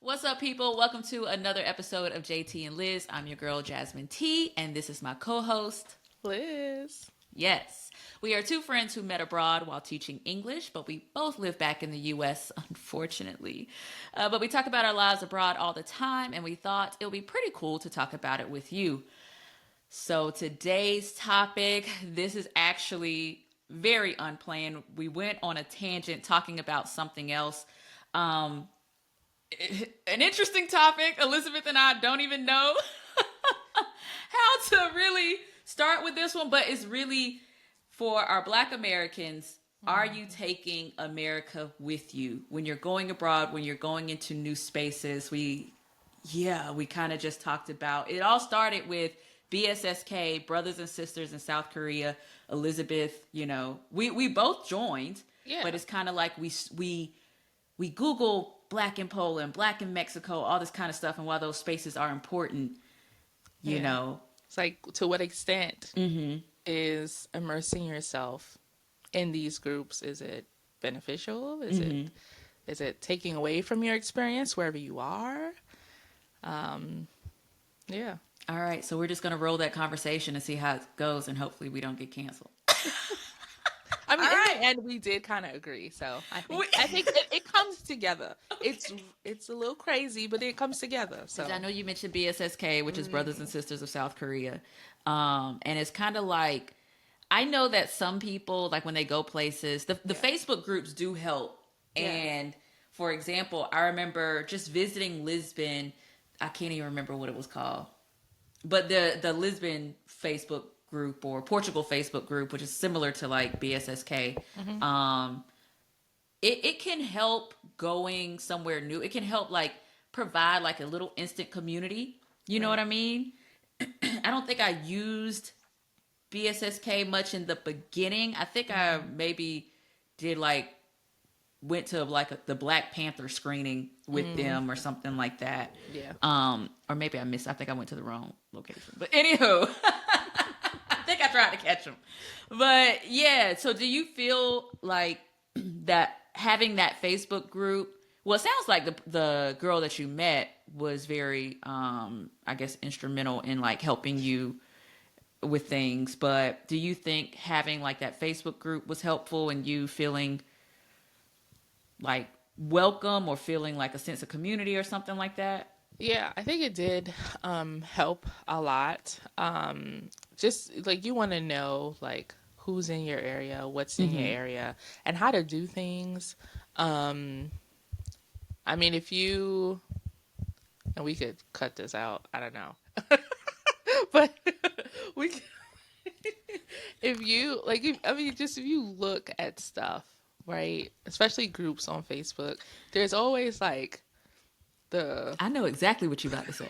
What's up, people? Welcome to another episode of JT and Liz. I'm your girl, Jasmine T, and this is my co-host, Liz. Yes. We are two friends who met abroad while teaching English, but we both live back in the US, unfortunately. But we talk about our lives abroad all the time, and we thought it would be pretty cool to talk about it with you. So today's topic, this is actually very unplanned. We went on a tangent talking about something else. Um, an interesting topic. Elizabeth and I don't even know how to really start with this one, but it's really for our Black Americans. Are you taking America with you when you're going abroad, when you're going into new spaces? We kind of just talked about it. All started with BSSK, Brothers and Sisters in South Korea. Elizabeth, we both joined, Yeah. but it's kind of like we Google Black in Poland, Black in Mexico, all this kind of stuff, and while those spaces are important, you Yeah. know. It's like, to what extent is immersing yourself in these groups? Is it beneficial? Is it taking away from your experience wherever you are? Yeah. All right, so we're just gonna roll that conversation and see how it goes, and hopefully we don't get canceled. I mean, All in right. the end, we did kind of agree, so I think We- I think it comes together. It's a little crazy, but it comes together. So I know you mentioned BSSK, which is Brothers and Sisters of South Korea, and it's kind of like I know that some people, like when they go places, the Facebook groups do help. Yeah. And for example, I remember just visiting Lisbon. I can't even remember what it was called, but the Lisbon Facebook group or Portugal Facebook group, which is similar to like BSSK, it can help going somewhere new. It can help like provide like a little instant community. You know what I mean? I don't think I used BSSK much in the beginning. I think I maybe did like went to like the Black Panther screening with them or something like that. Yeah. Or maybe I missed. I think I went to the wrong location. But anywho, I think I tried to catch them. But yeah, so do you feel like that having that Facebook group? Well, it sounds like the girl that you met was very, I guess, instrumental in like helping you with things. But do you think having like that Facebook group was helpful in you feeling like welcome or feeling like a sense of community or something like that? Yeah, I think it did help a lot. Just like you want to know like who's in your area, what's in your area, and how to do things. I mean, if you and we could cut this out, I don't know, but we could, if you like, I mean, just if you look at stuff, right, especially groups on Facebook, there's always like the I know exactly what you're about to say.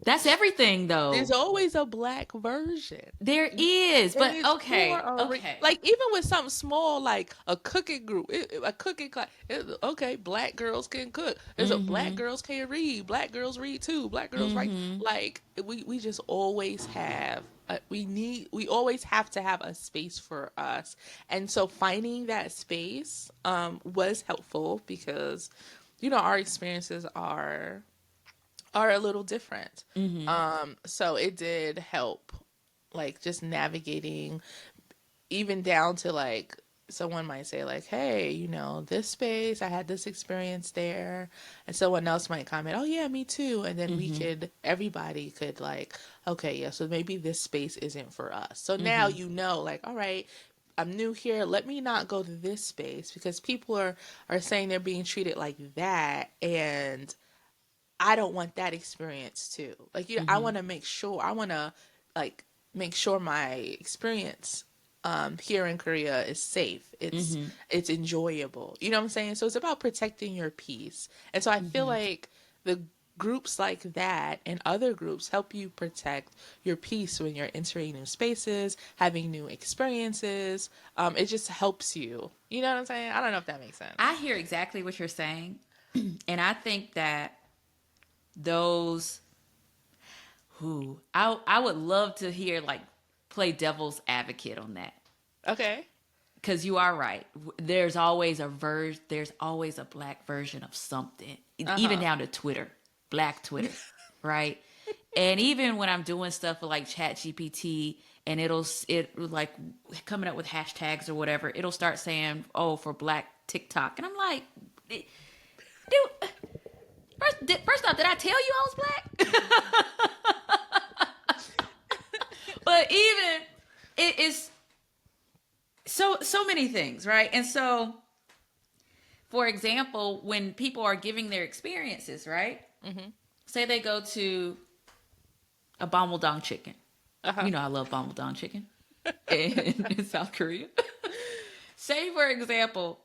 That's everything, there's though. always a Black version. There is, And but it's okay, for okay. like even with something small like a cooking group, a cooking class. Okay, Black girls can cook. There's a Black girls can read. Black girls read too. Black girls write. Like we just always have. We always have to have a space for us, and so finding that space was helpful because our experiences are a little different. So it did help, like just navigating, even down to like someone might say like, "Hey, this space, I had this experience there," and someone else might comment, "Oh yeah, me too," and then everybody could like, okay, yeah, so maybe this space isn't for us. So now like, all right. I'm new here. Let me not go to this space because people are saying they're being treated like that, and I don't want that experience too. Like I want to make sure. I want to like make sure my experience here in Korea is safe. It's enjoyable. You know what I'm saying? So it's about protecting your peace. And so I feel like the groups like that and other groups help you protect your peace when you're entering new spaces, having new experiences. It just helps you. You know what I'm saying? I don't know if that makes sense. I hear exactly what you're saying. And I think that those who I would love to hear like play devil's advocate on that. Okay. because you are right. There's always there's always a black version of something, even Uh-huh. down to Twitter, Black Twitter, right? And even when I'm doing stuff with like Chat GPT and it like coming up with hashtags or whatever, it'll start saying, "Oh, for Black TikTok," and I'm like, dude, first off, did I tell you I was black? But even it is so many things, right? And so, for example, when people are giving their experiences, right? Mm-hmm. Say they go to a Bumble Chicken. Uh-huh. You know, I love Bumble Chicken in South Korea. Say, for example,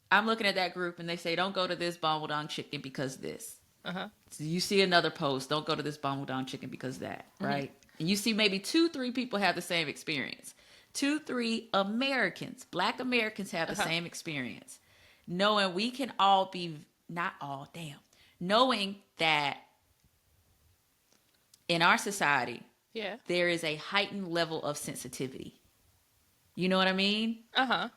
I'm looking at that group and they say, don't go to this Bumble Chicken because this. Uh-huh. So you see another post, don't go to this Bumble Chicken because that, Mm-hmm. right? And you see maybe 2, 3 people have the same experience. 2, 3 Americans, Black Americans have the Uh-huh. same experience. Knowing we can all be, not all, damn. Knowing that in our society, Yeah. there is a heightened level of sensitivity. You know what I mean? Uh-huh.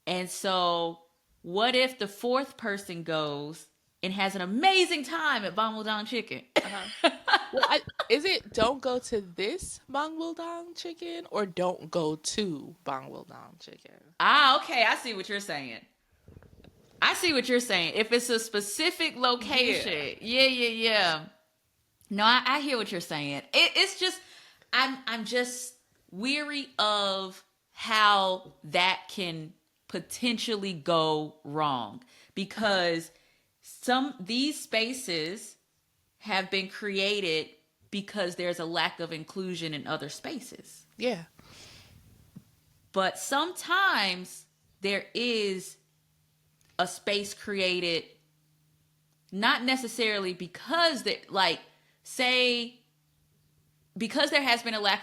And so, what if the fourth person goes and has an amazing time at Bangwoo Chicken? Uh-huh. Well, is it don't go to this Bangwildang chicken or don't go to Bangwildang chicken? Okay, I see what you're saying. I see what you're saying. If it's a specific location, yeah. No, I hear what you're saying. It's just, I'm just weary of how that can potentially go wrong because these spaces have been created because there's a lack of inclusion in other spaces. Yeah. But sometimes there is a space created not necessarily because that, like, say, because there has been a lack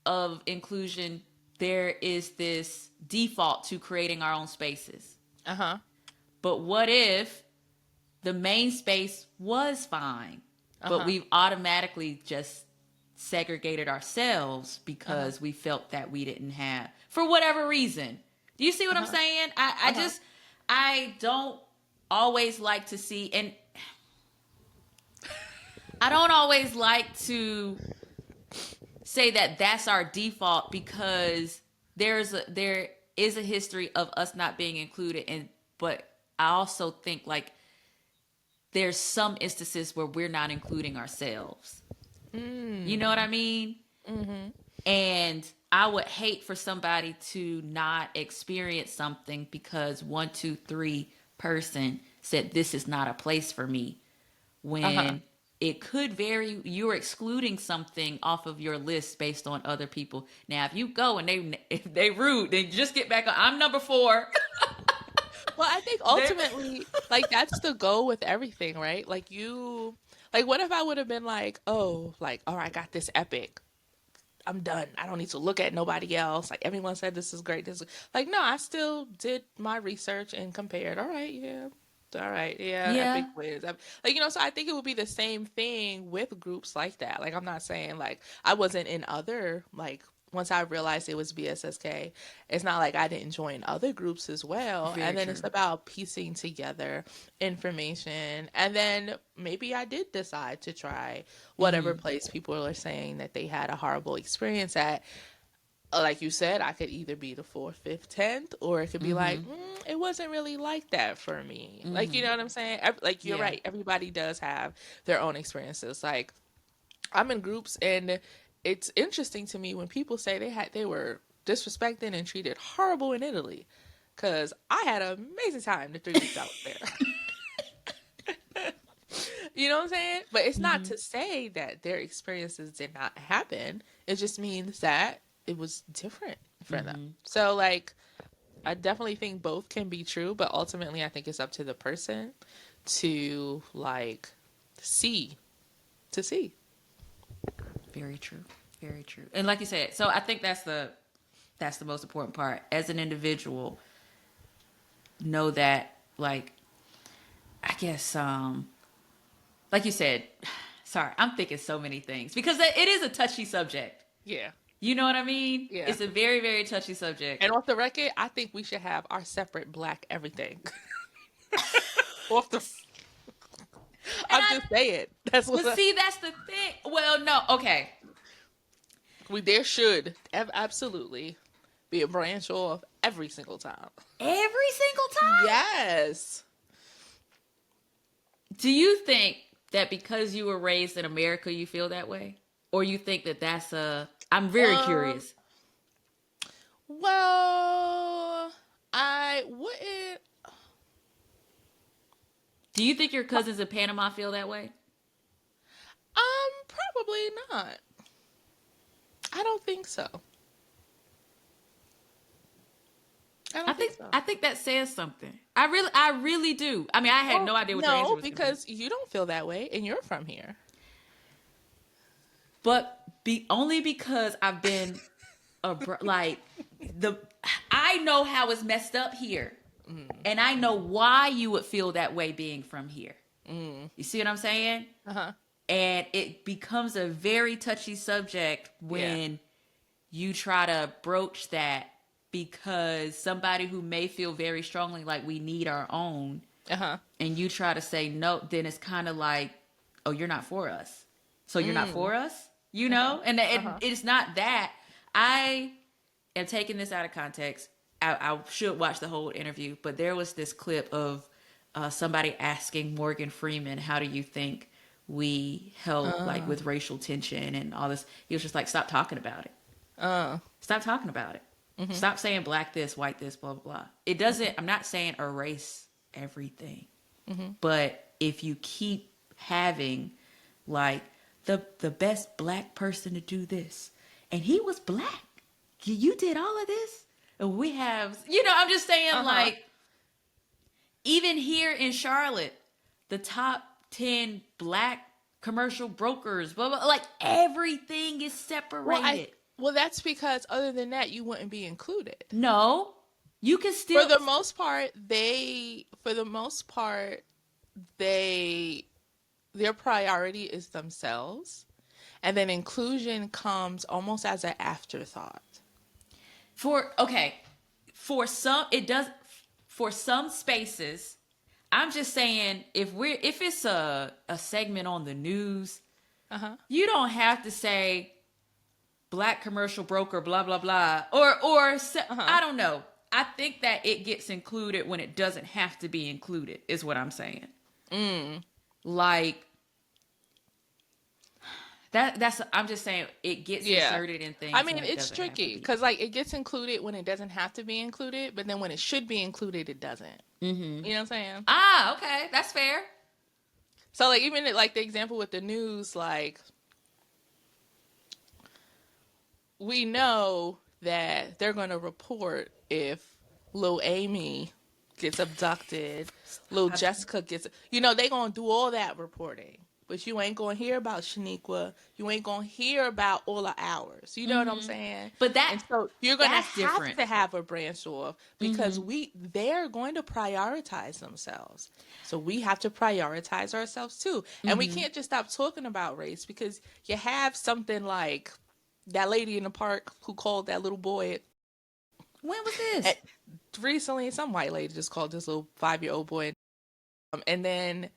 of inclusion, there is this default to creating our own spaces. Uh-huh. But what if the main space was fine, but we've automatically just segregated ourselves because we felt that we didn't have, for whatever reason. Do you see what I'm saying? I don't always like to see, and I don't always like to say that that's our default because there is a history of us not being included, and but I also think like there's some instances where we're not including ourselves. You know what I mean? Mm-hmm. And I would hate for somebody to not experience something because 1, 2, 3 person said this is not a place for me when it could vary. You're excluding something off of your list based on other people. Now, if you go and if they rude, then just get back on. I'm number 4. Well, I think ultimately, like, that's the goal with everything, right? Like, what if I would have been like, oh, like, all right, I got this epic. I'm done. I don't need to look at nobody else. Like, everyone said this is great. Like, no, I still did my research and compared. All right, yeah. All right, yeah, epic Yeah. wins. Like, so I think it would be the same thing with groups like that. Like, I'm not saying, like, I wasn't in other, like, once I realized it was BSSK, it's not like I didn't join other groups as well. Very And then it's true. about piecing together information. And then maybe I did decide to try whatever place people are saying that they had a horrible experience at. Like you said, I could either be the 4th, 5th, 10th, or it could be like, it wasn't really like that for me. Like, you know what I'm saying? Like, you're Yeah. right. Everybody does have their own experiences. Like, I'm in groups and it's interesting to me when people say they were disrespected and treated horrible in Italy, because I had an amazing time the 3 weeks I was there. You know what I'm saying? But it's not to say that their experiences did not happen. It just means that it was different for them. So, like, I definitely think both can be true, but ultimately I think it's up to the person to, like, see to see. Very true. Very true. And like you said, so I think that's the most important part. As an individual, know that, like, I guess like you said, sorry, I'm thinking so many things because it is a touchy subject. Yeah. You know what I mean? Yeah. It's a very, very touchy subject. And off the record, I think we should have our separate black everything. Off the. And I'm just saying. That's but what see, that's the thing. Well, no, okay. there should absolutely be a branch off every single time. Every single time? Yes. Do you think that because you were raised in America, you feel that way? Or you think that that's a... I'm very curious. Well, I wouldn't. Do you think your cousins in Panama feel that way? Probably not. I don't think so. I don't think so. I think that says something. I really do. I mean, I had no idea what your answer was. No, because you don't feel that way, and you're from here. But only because I've been I know how it's messed up here, and I know why you would feel that way being from here. You see what I'm saying? And it becomes a very touchy subject when you try to broach that, because somebody who may feel very strongly like we need our own, and you try to say no, then it's kind of like, oh, you're not for us. So you're not for us, you know? And it's not that. I am taking this out of context. I should watch the whole interview, but there was this clip of somebody asking Morgan Freeman, how do you think we help like with racial tension and all this? He was just like, stop talking about it. Stop talking about it. Stop saying black this, white this, blah, blah, blah. It doesn't, I'm not saying erase everything, but if you keep having like the best black person to do this, and he was black, you did all of this, and we have, I'm just saying, like, even here in Charlotte, the top 10 black commercial brokers, blah, blah, like everything is separated. Well, that's because other than that, you wouldn't be included. No, you can still. For the most part, their priority is themselves, and then inclusion comes almost as an afterthought. For some, it does. For some spaces, I'm just saying, if it's a segment on the news, you don't have to say black commercial broker, blah, blah, blah. Or I don't know. I think that it gets included when it doesn't have to be included, is what I'm saying. Like, I'm just saying it gets inserted in things. I mean, it's tricky because like it gets included when it doesn't have to be included, but then when it should be included, it doesn't. You know what I'm saying? Ah, okay. That's fair. So like even like the example with the news, like we know that they're going to report if Lil Amy gets abducted, Lil Jessica gets, they're going to do all that reporting. But you ain't going to hear about Shaniqua. You ain't going to hear about all the hours. You know what I'm saying? But so you're going to have a branch off because they're going to prioritize themselves. So we have to prioritize ourselves too. And we can't just stop talking about race because you have something like that lady in the park who called that little boy. When was this? Recently, some white lady just called this little 5-year-old boy. And then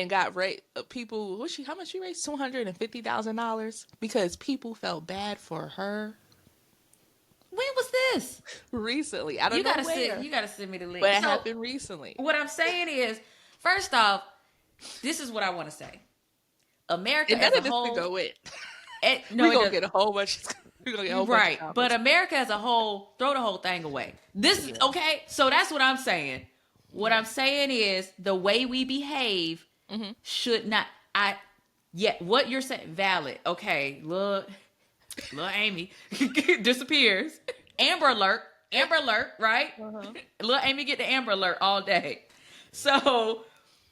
got people. How much she raised? $250,000 because people felt bad for her. When was this? Recently, I don't know where. You gotta send me the link. But it happened recently. What I'm saying is, first off, this is what I want to say. America as a whole. Go in. We're gonna get a whole bunch. Right, but America as a whole, throw the whole thing away. This is okay. So that's what I'm saying. What I'm saying is the way we behave should not. What you're saying valid. Okay, look, Amy disappears. Amber alert, right? Little Amy get the Amber Alert all day. So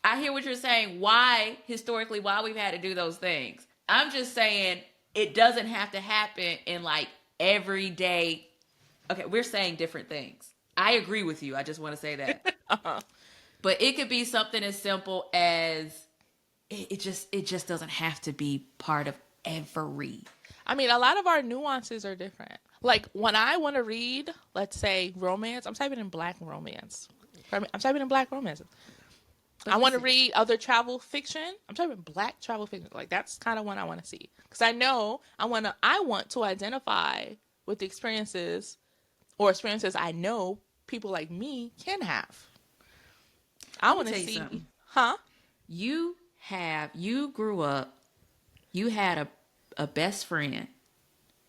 I hear what you're saying. Why historically, why we've had to do those things. I'm just saying it doesn't have to happen in like every day. Okay, we're saying different things. I agree with you. I just want to say that. But it could be something as simple as it just doesn't have to be part of every. I mean, a lot of our nuances are different. Like when I want to read, let's say romance, I'm typing in black romance. I'm typing in black romance. I Let me want to see. read other travel fiction. I'm typing black travel fiction. Like that's kind of what I want to see because I know I want to identify with the experiences or experiences I know people like me can have. I Let me want to tell you see, something. huh? You grew up, you had a best friend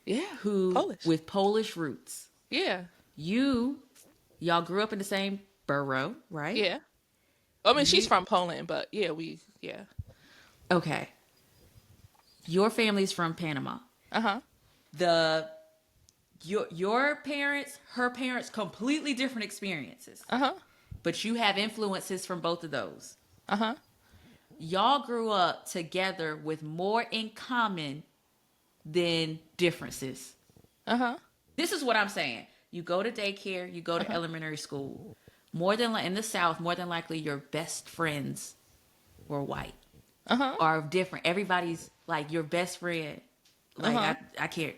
Yeah, who Polish. with Polish roots. Yeah, You y'all grew up in the same borough, right? yeah. I mean, she's You from Poland, but yeah, yeah. okay. Your family's from Panama. Uh huh. The your parents, her parents, completely different experiences. Uh huh. But you have influences from both of those. Uh huh. Y'all grew up together with more in common than differences. Uh huh. This is what I'm saying. You go to daycare, you go Uh to huh. elementary school. In the South, more than likely your best friends were white Uh huh. or different. Everybody's like your best friend. Uh Like huh. I can't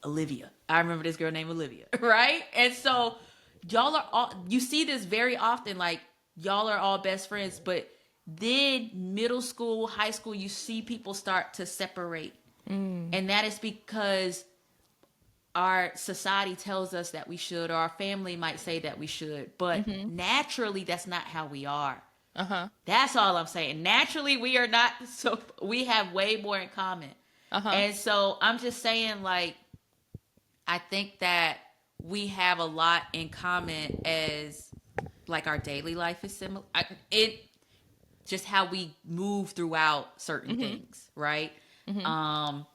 Olivia. I remember this girl named Olivia, right? And so y'all are all you see this very often, like y'all are all best friends, but then middle school, high school, you see people start to separate. Mm. And that is because our society tells us that we should, or our family might say that we should, but Mhm. naturally that's not how we are. Uh huh. That's all I'm saying. Naturally we are not, so we have way more in common. Uh huh. And so I'm just saying, like, I think that we have a lot in common as like our daily life is similar. It just how we move throughout certain Mhm. things, right? Mhm. Um,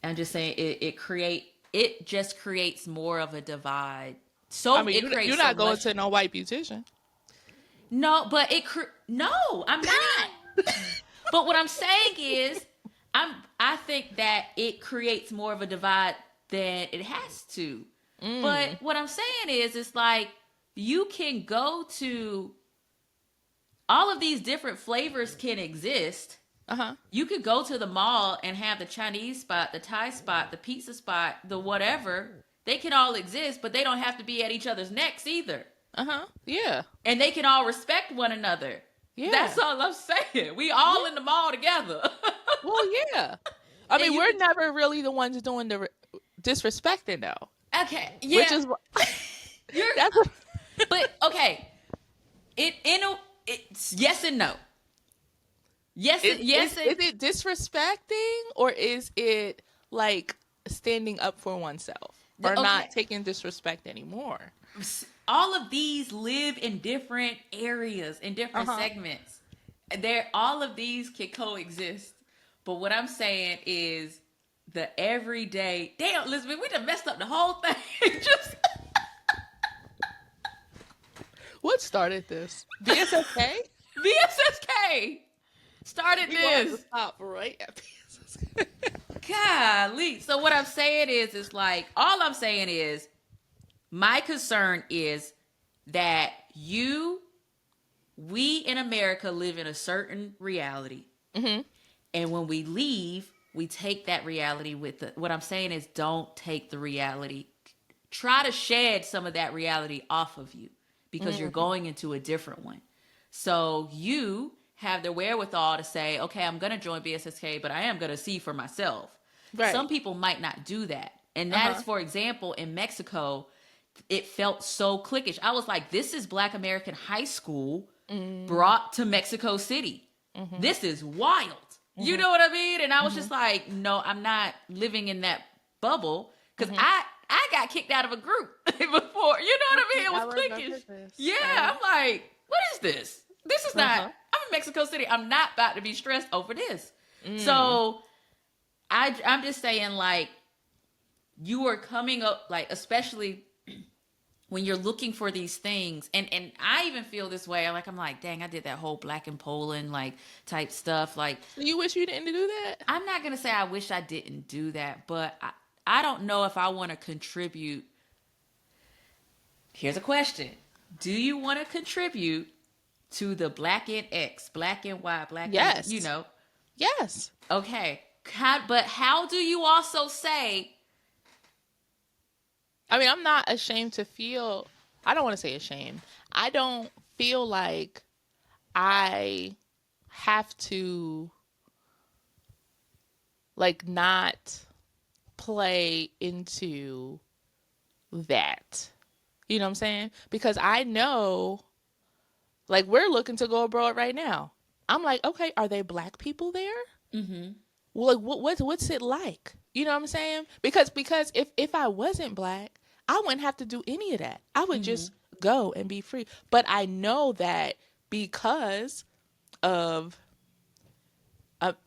I'm just saying it just creates more of a divide. I So mean, it you're creates so not going much. to no white beautician. No, but no, I'm not. But what I'm saying is, I think that it creates more of a divide than it has to. But Mm. what I'm saying is, it's like you can go to all of these different flavors can exist. Uh huh. You could go to the mall and have the Chinese spot, the Thai spot, the pizza spot, the whatever. They can all exist, but they don't have to be at each other's necks either. Uh huh. Yeah. And they can all respect one another. That's Yeah. all I'm saying. We Yeah. all in the mall together. Well, yeah. I And mean, you we're could never really the ones doing the disrespecting, though. okay, Which yeah. is You're that's but okay. It's yes and no. Yes, yes, is it disrespecting or is it like standing up for oneself or okay. not taking disrespect anymore? All of these live in different areas, in Uh different huh. segments. All of these can coexist. But what I'm saying is the everyday. Damn, Elizabeth, we done messed up the whole thing. Just What started this? BSFK? VSSK started We gonna have to this. stop right at BSSK. Golly. So what I'm saying is like all I'm saying is my concern is that we in America live in a certain reality. Mhm. And when we leave, we take that reality with it. What I'm saying is don't take the reality. Try to shed some of that reality off of you because you're Mhm. going into a different one. So you have the wherewithal to say, okay, I'm going to join BSSK, but I am going to see for myself. Some Right. people might not do that. And Uh that is, huh. for example, in Mexico, it felt so cliquish. I was like, this is Black American high school Mm. brought to Mexico City. Mhm. This is wild. You Mhm. know what I mean? And I was just Mhm. like, no, I'm not living in that bubble because Mhm. I got kicked out of a group before. You know what I mean? It I was cliquish. remember this. Yeah, I I'm remember. like, what is this? This is Uh not. huh. I'm in Mexico City. I'm not about to be stressed over this. Mm. So I'm just saying, like, you are coming up, like, especially when you're looking for these things, and I even feel this way. Like, I'm like, dang, I did that whole Black in Poland like type stuff. Like, So you wish you didn't do that? I'm not gonna say I wish I didn't do that, but I don't know if I want to contribute. Here's a question: do you want to contribute to the Black and X, Black and Y, Black and Yes. Yes. Okay? But how do you also say, I mean, I'm not ashamed to feel, I don't want to say ashamed. I don't feel like I have to like not play into that. You know what I'm saying? Because I know, like, we're looking to go abroad right now. I'm like, okay, are there black people there? mm-hmm, Well, like, what's it like? You know what I'm saying? Because if I wasn't black, I wouldn't have to do any of that. I would mm-hmm, just go and be free. But I know that because of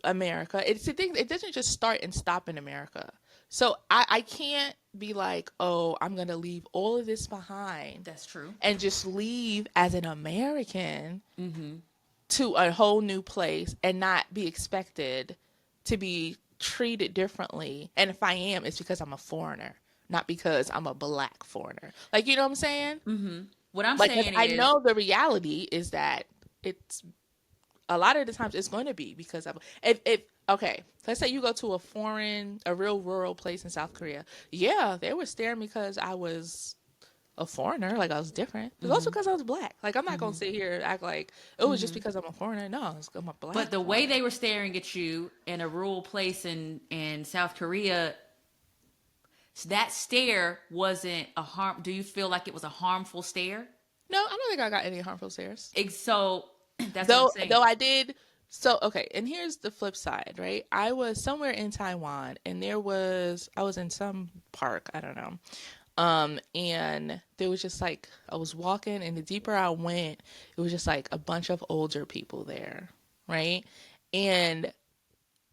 America, it doesn't just start and stop in America. So I can't be like, oh, I'm gonna leave all of this behind that's true. and just leave as an American Mm-hmm. to a whole new place and not be expected to be treated differently. And if I am, it's because I'm a foreigner, not because I'm a black foreigner. Like, you know what I'm saying? Mm-hmm. What I'm Like, 'cause saying I is, know the reality is that it's a lot of the times it's going to be because of if okay, let's say you go to a real rural place in South Korea. Yeah, they were staring because I was a foreigner, like I was different. It's also mm-hmm, because I was black. Like, I'm not gonna mm-hmm, sit here and act like it was just mm-hmm. because I'm a foreigner. No, I'm a But black the way foreigner. they were staring at you in a rural place in South Korea, that stare wasn't a harm. Do you feel like it was a harmful stare? No, I don't think I got any harmful stares. So that's what I'm saying. Though I did. So okay, and here's the flip side, right? I was somewhere in Taiwan, and I was in some park, I don't know. And there was just like I was walking, and the deeper I went, it was just like a bunch of older people there, right? And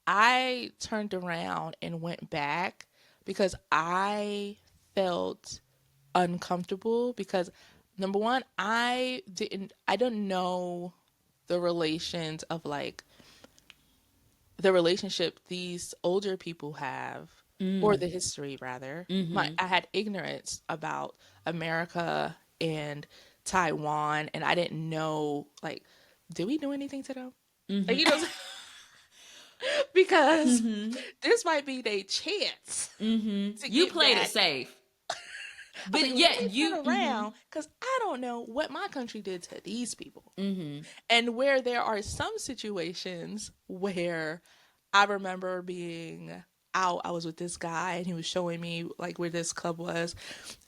I turned around and went back because I felt uncomfortable because number one, I don't know the relations of like the relationship these older people have or Mm. the history rather. Mm-hmm. I had ignorance about America and Taiwan, and I didn't know, like, did we do anything to them? Like, Mm-hmm. you know, because Mm-hmm. this might be their chance Mm-hmm. to You get played it back. safe. I was But like, let yeah, me you turn mm-hmm. around because I don't know what my country did to these people. Mm-hmm. And where there are some situations where I remember being out, I was with this guy and he was showing me like where this club was.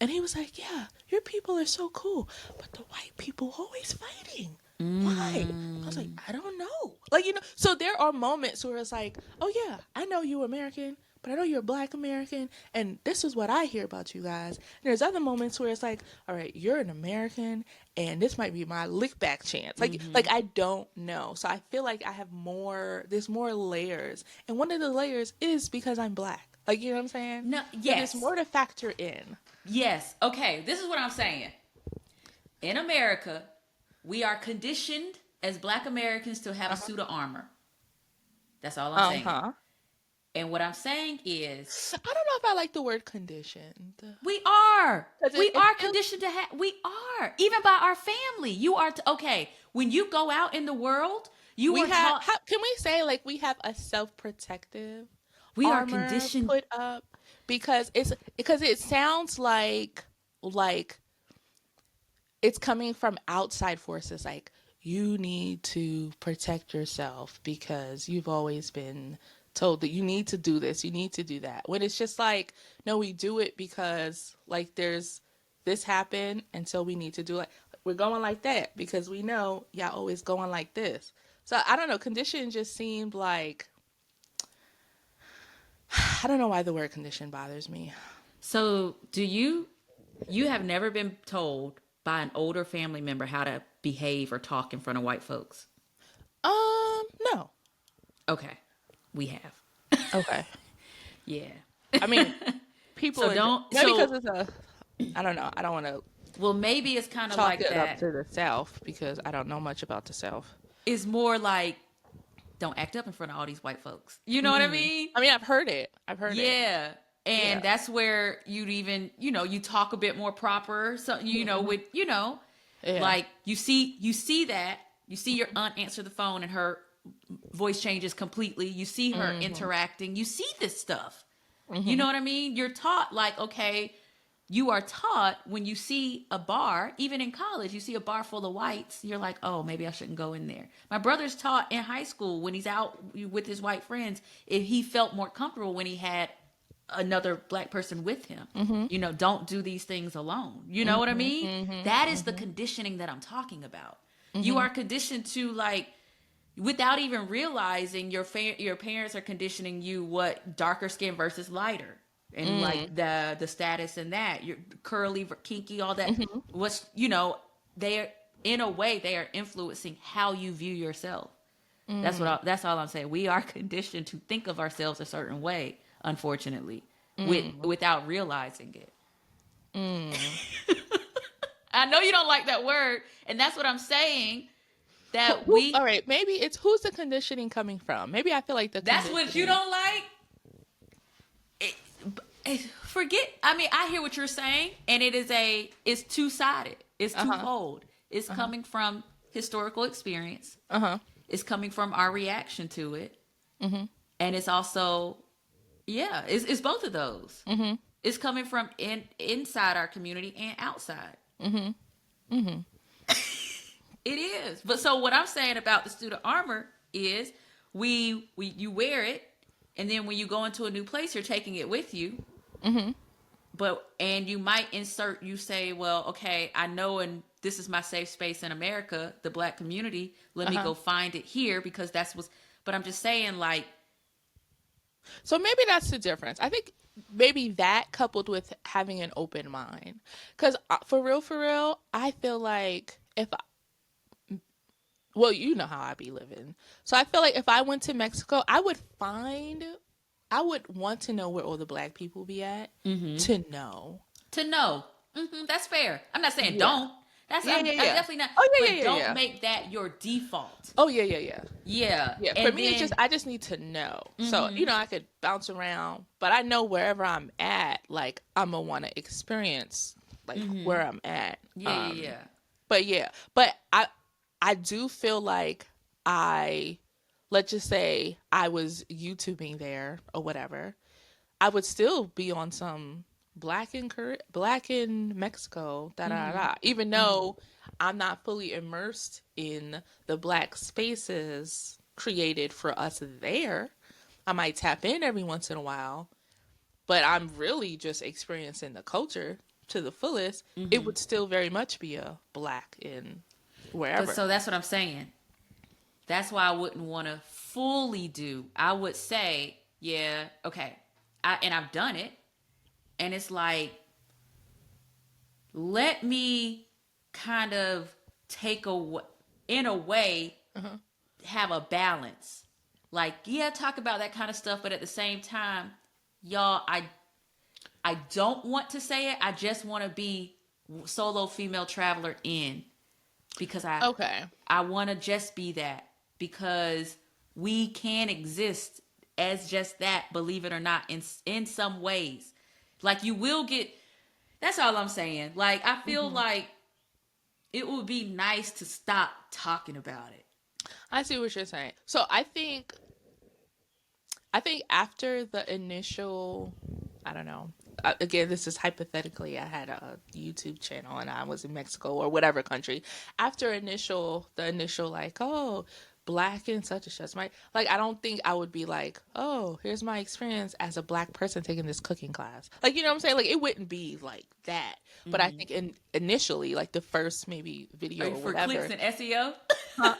And he was like, yeah, your people are so cool, but the white people always fighting. Why? I was like, Mm. I don't know. Like, you know, so there are moments where it's like, oh yeah, I know you're American, but I know you're a black American, and this is what I hear about you guys. And there's other moments where it's like, all right, you're an American, and this might be my lick back chance. Mm-hmm. Like I don't know. So I feel like I have there's more layers. And one of the layers is because I'm black. Like, you know what I'm saying? No, So there's yes. more to factor in. Yes. Okay, this is what I'm saying. In America, we are conditioned as black Americans to have a Uh-huh. suit of armor. That's all I'm saying. Uh-huh. And what I'm saying is I don't know if I like the word conditioned. we are. Because We it are feels conditioned to have. We are. Even by our family. You are. Okay. When you go out in the world, you we are have taught. can we say like we have a self-protective We are armor conditioned. put up because it sounds like it's coming from outside forces, like you need to protect yourself because you've always been told that you need to do this, you need to do that, when it's just like, no, we do it because like there's this happened and so we need to do it. We're going like that because we know y'all always going like this. So I don't know, condition just seemed like I don't know why the word condition bothers me. So, do you? You have never been told by an older family member how to behave or talk in front of white folks. No. Okay, we have. Okay. Yeah. I mean, people So in don't. maybe because So it's a I don't know. I don't want to well, maybe it's kind of chalk like it up that. to the South because I don't know much about the South. It's more like don't act up in front of all these white folks. You know what I Mm. mean? I mean, I've heard it. I've heard it. Yeah. Yeah. And that's where you'd even, you talk a bit more proper. So, Mhm. with, Yeah. like you see that, you see your aunt answer the phone and her voice changes completely. You see her Mm-hmm. interacting. You see this stuff. You Mm-hmm. know what I mean? You're taught, like, okay, you are taught when you see a bar, even in college, you see a bar full of whites, you're like, oh, maybe I shouldn't go in there. My brother's taught in high school when he's out with his white friends, if he felt more comfortable when he had another black person with him. Mm-hmm. You know, don't do these things alone. You know what I Mm-hmm. mean? That is the Mm-hmm. conditioning that I'm talking about. You Mm-hmm. are conditioned to, like, without even realizing, your parents are conditioning you what darker skin versus lighter, and like the status and that you're curly, kinky, all that. Mm-hmm. What's they are, in a way, they are influencing how you view yourself. That's all I'm saying. We are conditioned to think of ourselves a certain way, unfortunately, Mm-hmm. without realizing it. Mm. I know you don't like that word, and that's what I'm saying. That All we right, maybe it's who's the conditioning coming from? Maybe I feel like the That's what you conditioning. don't like. Forget. I mean, I hear what you're saying, and it's two-sided. It's Uh-huh. twofold. It's Uh-huh. coming from historical experience. Uh-huh. It's coming from our reaction to it, Mm-hmm. and it's also, yeah, it's both of those. Mm-hmm. It's coming from inside our community and outside. Mm-hmm. Mm-hmm. It is. But so what I'm saying about the student armor is, we you wear it, and then when you go into a new place, you're taking it with you. Mm-hmm. And you might insert, you say, well, okay, I know, and this is my safe space in America, the black community. Let me Uh-huh. go find it here, because that's what's. But I'm just saying, like, So maybe that's the difference. I think maybe that coupled with having an open mind. Because for real, I feel like well, you know how I be living. So I feel like if I went to Mexico, I would want to know where all the black people be at to know. to know. That's fair. I'm not saying Yeah. don't. That's Yeah, yeah, I'm yeah. definitely not. Oh, yeah, But yeah, yeah, don't yeah. make that your default. Oh, yeah, yeah, yeah. Yeah, Yeah, for and me, it's just then I just need to know. So I could bounce around, but I know wherever I'm at, like I'm gonna want to experience like where I'm at. yeah, yeah, yeah. But yeah, but I do feel like let's just say I was YouTubing there or whatever, I would still be on some black in Mexico, da da da. Even though I'm not fully immersed in the black spaces created for us there, I might tap in every once in a while, but I'm really just experiencing the culture to the fullest. It would still very much be a black in But wherever. so that's what I'm saying. That's why I wouldn't want to fully do. I would say, yeah, okay. And I've done it. And it's like, let me kind of take a, in a way, Uh-huh. have a balance. Like, yeah, talk about that kind of stuff, but at the same time, y'all, I don't want to say it. I just want to be solo female traveler in, because Okay. I want to just be that, because we can exist as just that, believe it or not, in some ways. Like, you will get. That's all I'm saying. Like, I feel hmm like it would be nice to stop talking about it. I see what you're saying. So I think after the initial, I don't know. Again, this is hypothetically. I had a YouTube channel and I was in Mexico or whatever country. After the initial like, oh, black and such and such, right? Like, I don't think I would be like, oh, here's my experience as a black person taking this cooking class. Like, you know what I'm saying? Like, it wouldn't be like that. But I think initially, like the first maybe video Like, or for clicks whatever. and SEO. Huh?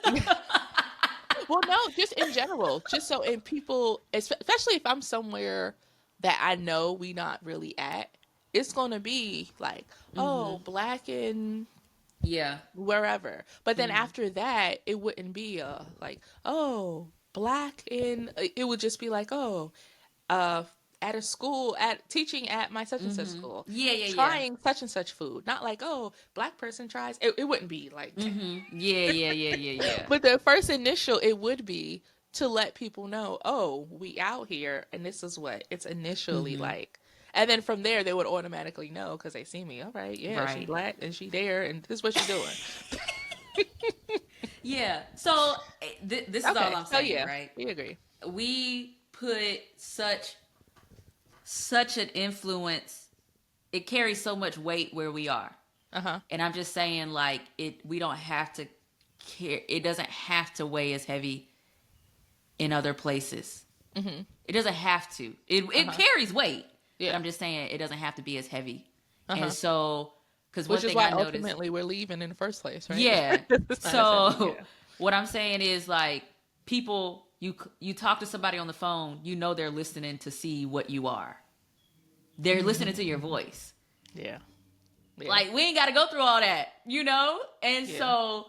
Well, no, just in general, just so in people, especially if I'm somewhere that I know we not really at, it's gonna be like, oh, black in Yeah. wherever. But then after that, it wouldn't be like, oh, black in. It would just be like, oh, uh, at a school, at teaching at my such and such school, Yeah, yeah, yeah. trying such and such food. Not like, oh, black person tries. It wouldn't be like that. Yeah, yeah, yeah, yeah, yeah. But the first initial, it would be to let people know, oh, we out here, and this is what it's initially like. And then from there, they would automatically know because they see me. All right, yeah, she Right. black and she there, and this is what she doing. Yeah. So this is all Okay, I'm so saying, yeah, right? we agree. We put such an influence. It carries so much weight where we are. Uh huh. And I'm just saying, like, we don't have to care. It doesn't have to weigh as heavy in other places. Mhm. It doesn't have to. Uh It huh. carries weight, but Yeah. I'm just saying it doesn't have to be as heavy. Uh And huh. so, because one Which is thing why I noticed, ultimately we're leaving in the first place, right? yeah. It's not as heavy. So Yeah. what I'm saying is like people, you talk to somebody on the phone, you know they're listening to see what you are. They're listening to your voice. Yeah. Yeah. Like we ain't got to go through all that, you know? And Yeah. so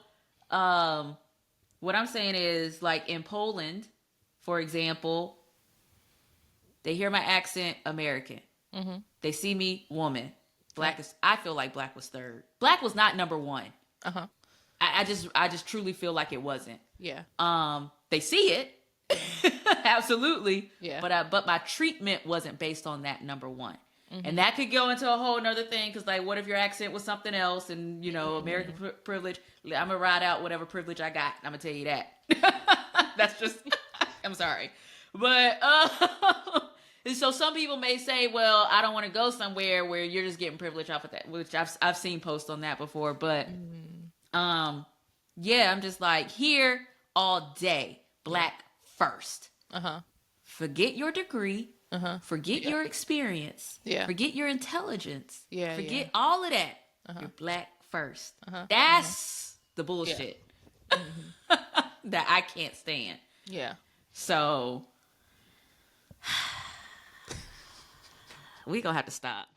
what I'm saying is like in Poland, for example, they hear my accent, American. Mhm. They see me, woman. Right. Black is I feel like black was third. Black was not number one. Uh huh. I just truly feel like it wasn't. Yeah. They see it, absolutely, Yeah. but my treatment wasn't based on that number one, and Mhm. that could go into a whole nother thing because like, what if your accent was something else, and you know, American privilege? I'm gonna ride out whatever privilege I got. I'm gonna tell you that. That's just, I'm sorry, but and so some people may say, well, I don't want to go somewhere where you're just getting privilege off of that, which I've seen posts on that before, but Mm. um, yeah, I'm just like here all day, Yeah. black first. Uh huh. Forget your degree, Uh huh. forget Yeah. your experience, Yeah. forget your intelligence, Yeah. Yeah. forget all of that. Uh huh. You're black first. Uh huh. That's the Yeah. bullshit Mhm. that I can't stand. Yeah. So we gonna have to stop.